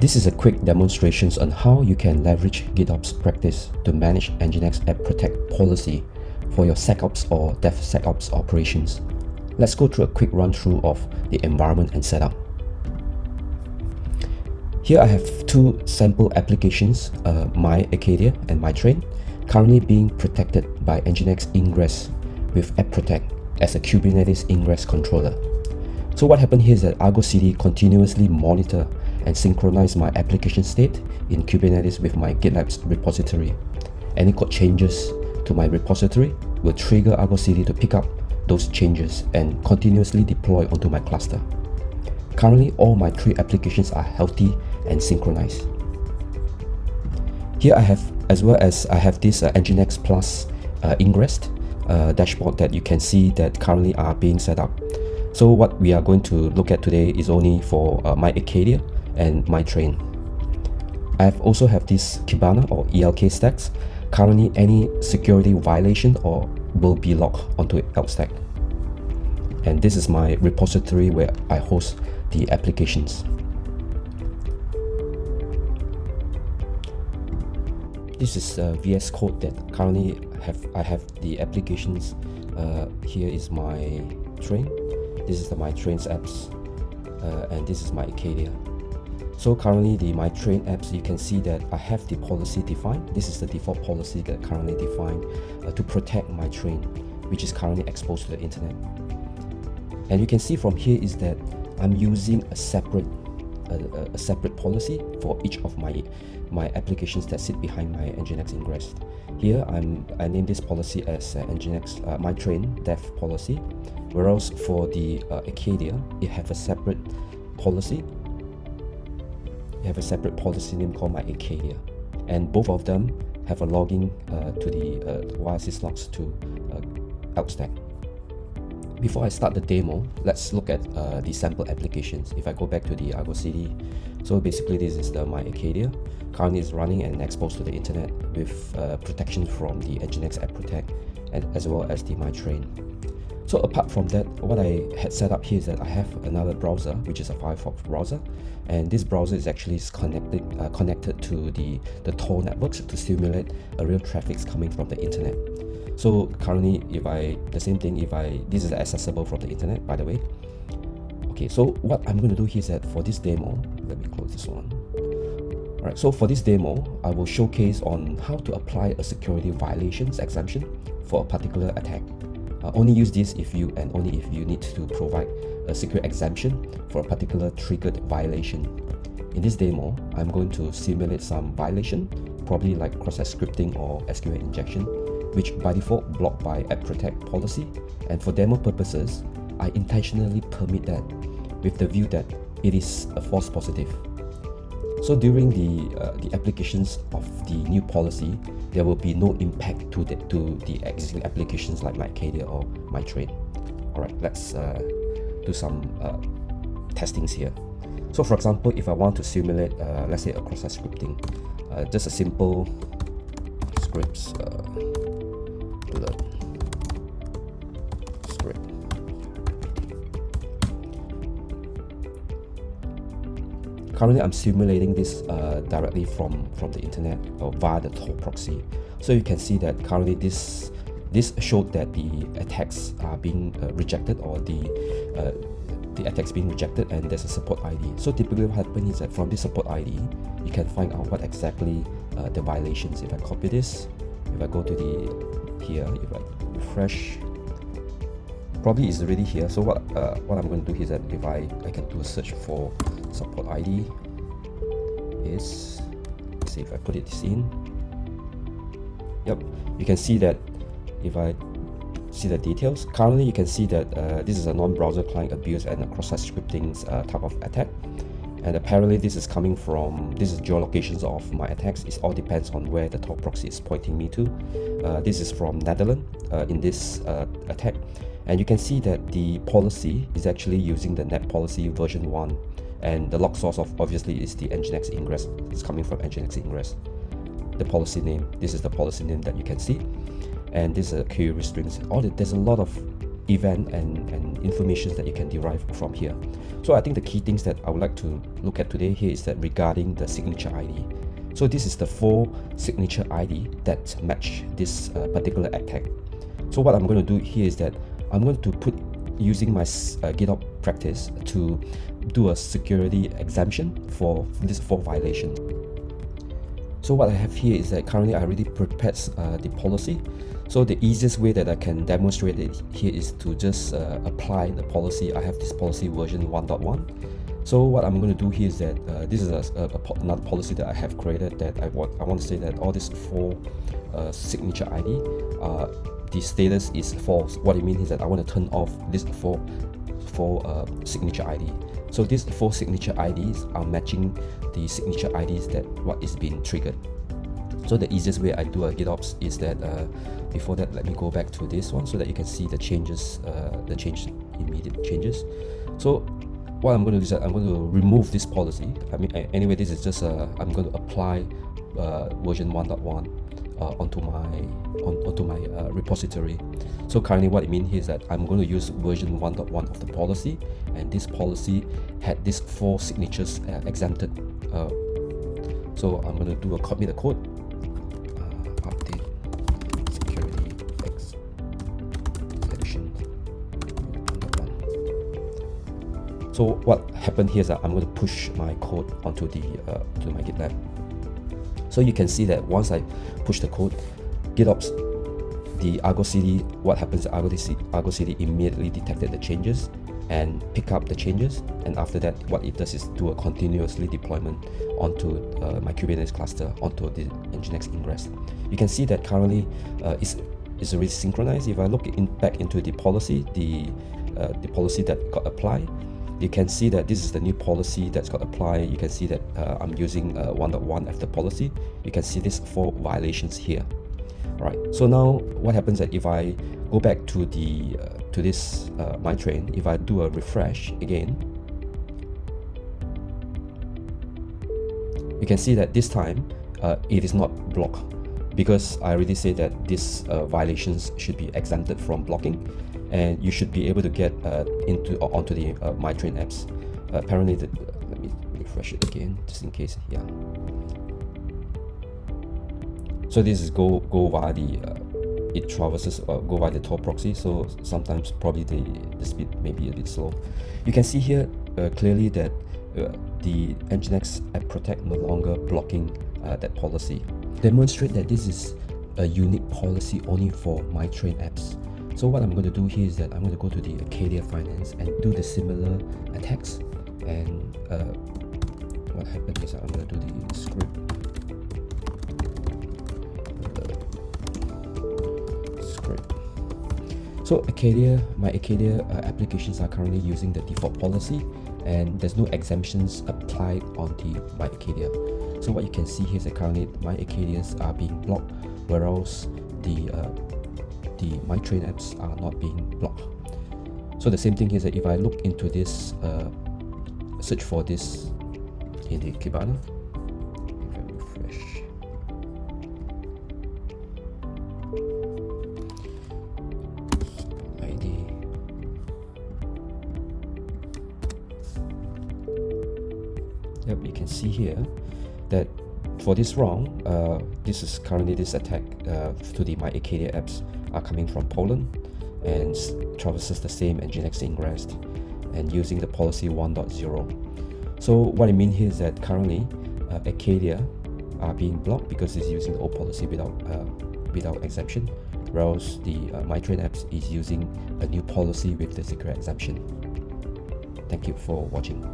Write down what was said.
This is a quick demonstration on how you can leverage GitOps practice to manage NGINX App Protect policy for your SecOps or DevSecOps operations. Let's go through a quick run through of the environment and setup. Here I have two sample applications, my Acadia and my Train, currently being protected by NGINX Ingress with App Protect as a Kubernetes Ingress controller. So what happened here is that Argo CD continuously monitor and synchronize my application state in Kubernetes with my GitLab repository. Any code changes to my repository will trigger Argo CD to pick up those changes and continuously deploy onto my cluster. Currently, all my three applications are healthy and synchronized. Here I have, as well as I have this NGINX Plus Ingress dashboard that you can see that currently are being set up. So what we are going to look at today is only for my Acadia and my Train. I also have this Kibana or ELK stacks. Currently, any security violation or will be logged onto ELK stack. And this is my repository where I host the applications. This is VS Code that currently I have the applications. Here is my Train. This is my Train's apps, and this is my Acadia. So currently my Train apps, you can see that I have the policy defined. This is the default policy that currently defined to protect my Train, which is currently exposed to the internet. And you can see from here is that I'm using a separate policy for each of my applications that sit behind my NGINX Ingress. Here I name this policy as NGINX my Train dev policy, whereas for the Acadia, it have a separate policy. You have a separate policy name called my Acadia, and both of them have a logging to the YSys logs to ELK stack. Before I start the demo, let's look at the sample applications. If I go back to the Argo CD, so basically this is my Acadia. Currently is running and exposed to the internet with protection from the NGINX App Protect and as well as the my Train. So apart from that, what I had set up here is that I have another browser, which is a Firefox browser, and this browser is actually connected to the Tor networks to simulate a real traffic coming from the internet. So currently, this is accessible from the internet, by the way. Okay, so what I'm going to do here is that for this demo, let me close this one. Alright, so for this demo, I will showcase on how to apply a security violations exemption for a particular attack. Only use this if you need to provide a secure exemption for a particular triggered violation. In this demo, I'm going to simulate some violation, probably like cross-site scripting or SQL injection, which by default blocked by App Protect policy. And for demo purposes, I intentionally permit that with the view that it is a false positive. So during the applications of the new policy, there will be no impact to the existing applications like my Acadia or my Train. Alright, let's do some testings here. So for example, if I want to simulate, let's say a cross-site scripting, just a simple scripts alert script. Currently, I'm simulating this directly from the internet or via the Tor proxy. So you can see that currently this showed that the attacks are being rejected, or the attacks being rejected, and there's a support ID. So typically what happens is that from this support ID, you can find out what exactly the violations. If I copy this, if I go to here, if I refresh, probably is already here. So what I'm going to do here is that if I can do a search for support ID is, let's see if I put this in. Yep, you can see that if I see the details, currently you can see that this is a non-browser client abuse and a cross-site scripting type of attack. And apparently this is coming from, this is geolocations of my attacks. It all depends on where the Tor proxy is pointing me to. This is from Netherlands in this attack. And you can see that the policy is actually using the net policy version 1. And the log source of obviously is the NGINX Ingress. It's coming from NGINX Ingress. The policy name, this is the policy name that you can see. And this is a query strings. There's a lot of event and information that you can derive from here. So I think the key things that I would like to look at today here is that regarding the signature ID. So this is the 4 signature ID that match this particular attack. So what I'm going to do here is that I'm going to put using my GitOps practice to do a security exemption for these 4 violations. So what I have here is that currently I already prepared the policy. So the easiest way that I can demonstrate it here is to just apply the policy. I have this policy version 1.1. So what I'm going to do here is that this is another policy that I have created that I want to say that all these 4 signature ID, the status is false. What it means is that I want to turn off this 4 signature ID. So these 4 signature IDs are matching the signature IDs that what is being triggered. So the easiest way I do a GitOps is that before that, let me go back to this one so that you can see the changes, immediate changes. So what I'm going to do is that I'm going to remove this policy. I mean, anyway, this is just I'm going to apply version 1.1 onto my repository. So currently what it means here is that I'm going to use version 1.1 of the policy, and this policy had these 4 signatures exempted. So I'm going to do a commit the code, update security exemption 1.1. So what happened here is that I'm going to push my code onto the to my GitLab. So you can see that once I push the code, GitOps, the Argo CD, what happens, Argo CD immediately detected the changes and pick up the changes, and after that what it does is do a continuously deployment onto my Kubernetes cluster, onto the NGINX ingress. You can see that currently it's already synchronized. If I look back into the policy, the policy that got applied, you can see that this is the new policy that's got applied. You can see that I'm using 1.1 as the policy. You can see these 4 violations here. Right. So now what happens that if I go back to the to this my train, if I do a refresh again, you can see that this time it is not blocked, because I already said that these violations should be exempted from blocking, and you should be able to get onto the my train apps. Apparently, let me refresh it again just in case. Yeah. So this is go via the it traverses go via the Tor proxy. So sometimes probably the speed may be a bit slow. You can see here clearly that the NGINX App Protect no longer blocking that policy. Demonstrate that this is a unique policy only for my train apps. So what I'm going to do here is that I'm going to go to the Acadia Finance and do the similar attacks. And what happened is I'm going to do the script. So my Acadia applications are currently using the default policy, and there's no exemptions applied on my Acadia. So what you can see here is that currently my Acadias are being blocked, whereas the my train apps are not being blocked. So the same thing here is that if I look into this, search for this in the Kibana, if I refresh. Yep, you can see here that for this round, this is currently this attack to my Acadia apps are coming from Poland and traverses the same NGINX ingress and using the policy 1.0. So what I mean here is that currently Acadia are being blocked because it's using the old policy without exemption, whereas the my train apps is using a new policy with the secret exemption. Thank you for watching.